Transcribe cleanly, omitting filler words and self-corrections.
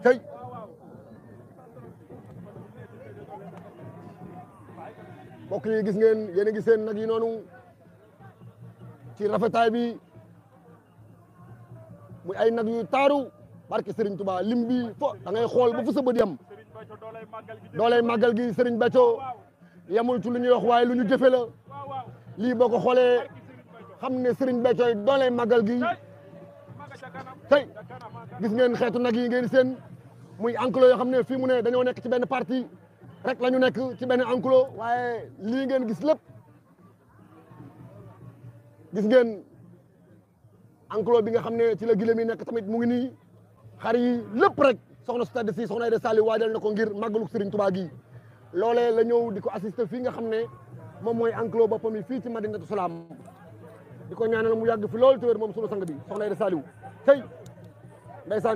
tey mbokk yi gis ngeen yéen a ngi seen nag yi noonu ci rafetaay bi muy ay nag yu taaru barke Serigne Touba lim bi fo da ngay xool ba fu sa bët yam doolay màggal gi Serigne Béthio yamul ci lu ñuy wax waaye lu ñu jëfe la lii boo ko xoolee xam ne Serigne Béthio doolay màggal gi tey gis ngeen xeetu nag yi ngeen seen muy enclos yoo xam ne fii mu ne dañoo nekk ci benn partie rek la ñu nekk ci benn enclos waaye lii ngeen gis lépp gis ngeen enclos bi nga xam ne ci la gileem yi nekk tamit mu ngi nii xar yi lépp rek soxna su tedd si soxna Aïda Saliou waajal na ko ngir màggalu Serigne Touba gi loolee la ñëw di ko assister fii nga xam ne moom mooy enclos boppam yi fii ci Madinatu Salaam di ko ñaanal mu yàgg fi loolu te wér moom sunu sang bi soxna Aïda Saliou tey ndeysaan